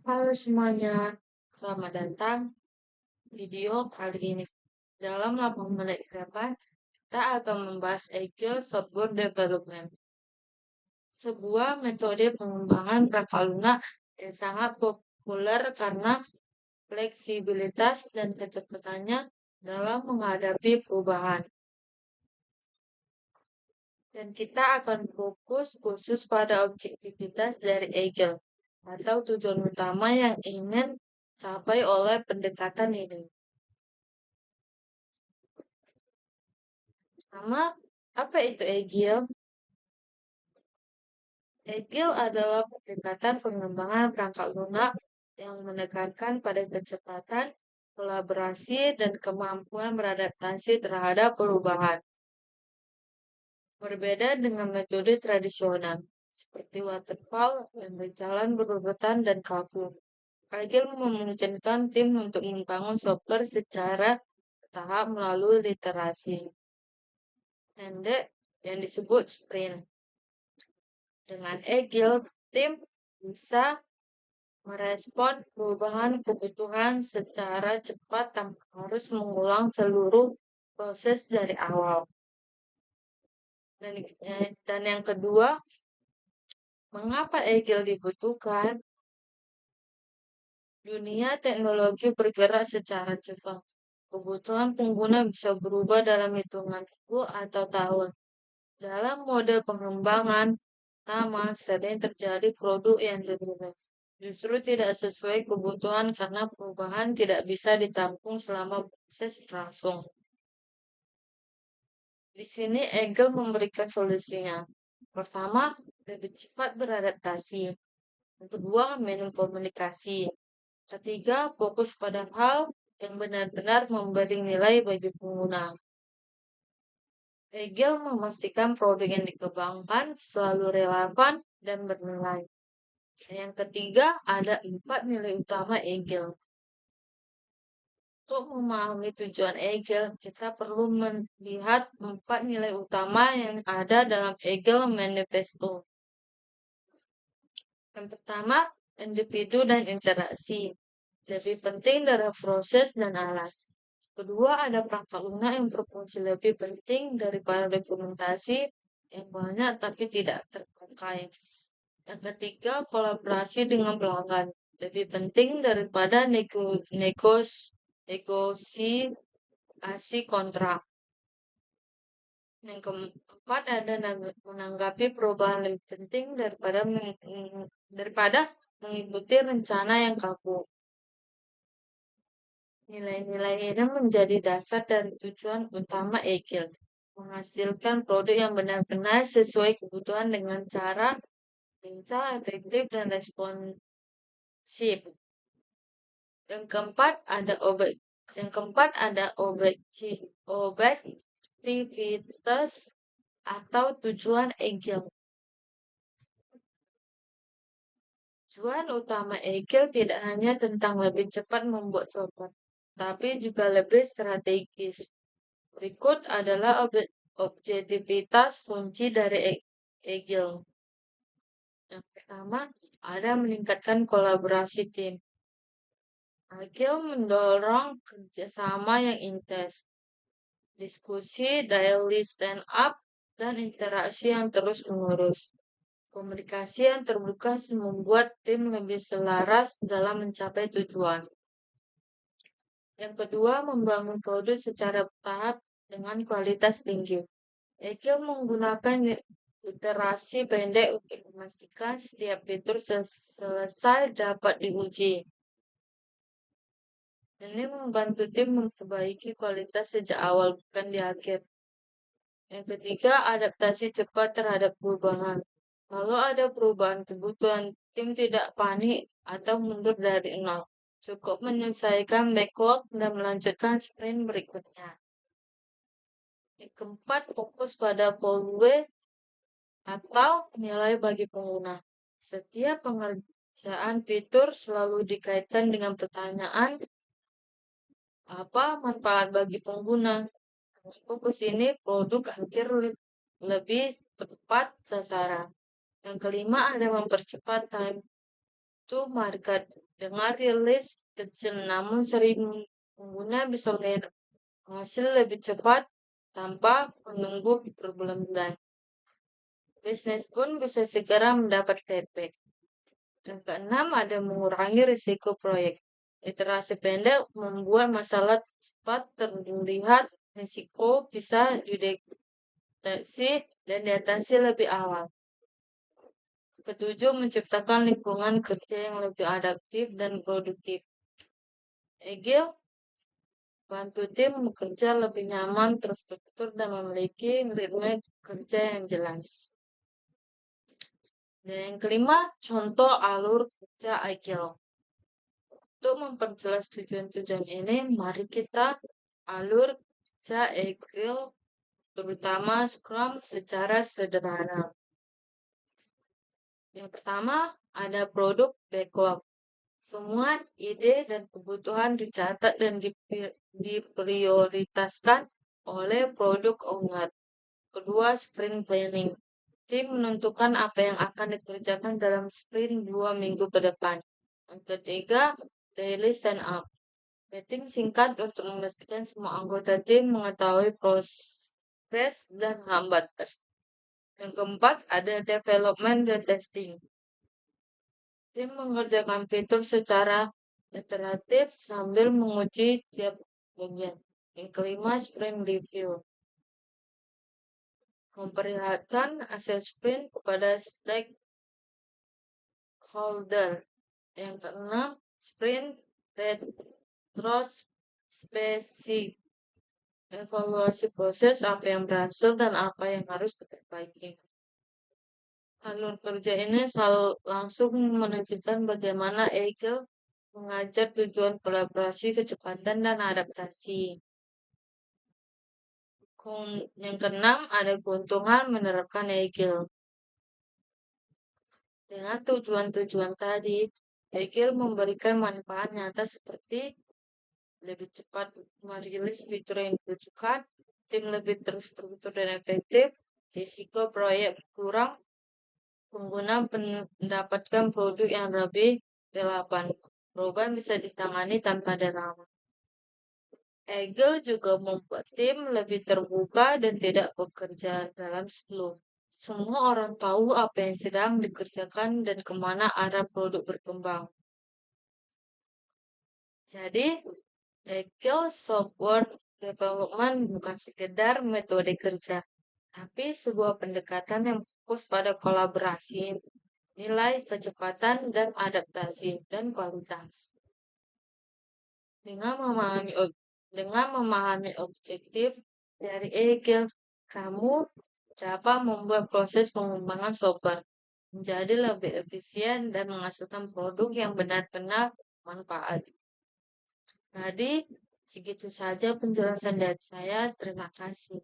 Halo semuanya, selamat datang video kali ini. Dalam 8 menit ke depan, kita akan membahas Agile Software Development, sebuah metode pengembangan perangkat lunak yang sangat populer karena fleksibilitas dan kecepatannya dalam menghadapi perubahan. Dan kita akan fokus khusus pada objektivitas dari Agile atau tujuan utama yang ingin capai oleh pendekatan ini. Pertama, apa itu Agile? Agile adalah pendekatan pengembangan perangkat lunak yang menekankan pada kecepatan, kolaborasi, dan kemampuan beradaptasi terhadap perubahan. Berbeda dengan metode tradisional, seperti waterfall yang berjalan berurutan dan kaku. Agile memungkinkan tim untuk membangun software secara bertahap melalui literasi pendek yang disebut sprint. Dengan Agile, tim bisa merespon perubahan kebutuhan secara cepat tanpa harus mengulang seluruh proses dari awal. Dan yang kedua, mengapa Agile dibutuhkan? Dunia teknologi bergerak secara cepat. Kebutuhan pengguna bisa berubah dalam hitungan minggu atau tahun. Dalam model pengembangan sama, sering terjadi produk yang dirilis justru tidak sesuai kebutuhan karena perubahan tidak bisa ditampung selama proses berlangsung. Di sini Agile memberikan solusinya. Pertama, lebih cepat beradaptasi. Yang kedua, minim komunikasi. Ketiga, fokus pada hal yang benar-benar memberi nilai bagi pengguna. Agile memastikan produk yang dikembangkan selalu relevan dan bernilai. Yang ketiga, ada 4 nilai utama Agile. Untuk memahami tujuan Agile, kita perlu melihat 4 nilai utama yang ada dalam Agile Manifesto. Yang pertama, individu dan interaksi. Lebih penting dari proses dan alat. Kedua, ada perangkat lunak yang berfungsi lebih penting daripada dokumentasi yang banyak tapi tidak terpakai. Yang ketiga, kolaborasi dengan pelanggan. Lebih penting daripada negosiasi kontrak. Yang keempat, ada menanggapi perubahan lebih penting daripada mengikuti rencana yang kaku. Nilai-nilai ini menjadi dasar dan tujuan utama Agile. Menghasilkan produk yang benar-benar sesuai kebutuhan dengan cara lincah, efektif, dan responsif. Yang keempat ada objektivitas atau tujuan Agile. Tujuan utama Agile tidak hanya tentang lebih cepat membuat software, tapi juga lebih strategis. Berikut adalah objektivitas kunci dari Agile. Yang pertama, ada meningkatkan kolaborasi tim. Agile mendorong kerjasama yang intens, diskusi, daily stand-up, dan interaksi yang terus-menerus. Komunikasi yang terbuka membuat tim lebih selaras dalam mencapai tujuan. Yang kedua, membangun produk secara bertahap dengan kualitas tinggi. Agile menggunakan iterasi pendek untuk memastikan setiap fitur selesai dapat diuji. Ini membantu tim memperbaiki kualitas sejak awal, bukan di akhir. Yang ketiga, adaptasi cepat terhadap perubahan. Kalau ada perubahan kebutuhan, tim tidak panik atau mundur dari nol. Cukup menyelesaikan backlog dan melanjutkan sprint berikutnya. Yang keempat, fokus pada value atau nilai bagi pengguna. Setiap pengerjaan fitur selalu dikaitkan dengan pertanyaan, apa manfaat bagi pengguna? Fokus ini produk akhir lebih tepat sasaran. Yang kelima ada mempercepat time to market. Dengan rilis kecil namun sering pengguna bisa melihat hasil lebih cepat tanpa menunggu berbulan-bulan. Bisnis pun bisa segera mendapat feedback. Yang keenam, ada mengurangi risiko proyek. Iterasi pendek membuat masalah cepat terlihat, risiko bisa dideteksi dan diatasi lebih awal. Ketujuh, menciptakan lingkungan kerja yang lebih adaptif dan produktif. Egil, bantu tim bekerja lebih nyaman, terstruktur, dan memiliki ritme kerja yang jelas. Dan yang kelima, contoh alur kerja Egil. Untuk memperjelas tujuan-tujuan ini, mari kita alur kerja Egil, terutama Scrum secara sederhana. Yang pertama, ada produk backlog. Semua ide dan kebutuhan dicatat dan diprioritaskan oleh produk owner. Kedua, sprint planning. Tim menentukan apa yang akan dikerjakan dalam sprint 2 minggu ke depan. Yang ketiga, daily stand up. Meeting singkat untuk memastikan semua anggota tim mengetahui proses dan hambatan. Yang keempat, ada development dan testing. Tim mengerjakan fitur secara iteratif sambil menguji tiap bagian. Yang kelima, sprint review. Memperlihatkan hasil sprint kepada stakeholder. Yang keenam, sprint retrospeksi. Evaluasi proses apa yang berhasil dan apa yang harus diperbaiki. Alur kerja ini langsung menunjukkan bagaimana Eagle mengajar tujuan kolaborasi, kecepatan, dan adaptasi. Yang keenam, ada keuntungan menerapkan Eagle. Dengan tujuan-tujuan tadi, Eagle memberikan manfaat nyata seperti lebih cepat merilis fitur yang dibutuhkan, tim lebih terstruktur dan efektif, risiko proyek berkurang, pengguna mendapatkan produk yang lebih relevan. Perubahan bisa ditangani tanpa drama. Eagle juga membuat tim lebih terbuka dan tidak bekerja dalam silo. Semua orang tahu apa yang sedang dikerjakan dan kemana arah produk berkembang. Jadi, Agile software development bukan sekedar metode kerja, tapi sebuah pendekatan yang fokus pada kolaborasi, nilai, kecepatan, dan adaptasi, dan kualitas. Dengan memahami objektif dari Agile, kamu dapat membuat proses pengembangan software menjadi lebih efisien dan menghasilkan produk yang benar-benar manfaat. Jadi, segitu saja penjelasan dari saya. Terima kasih.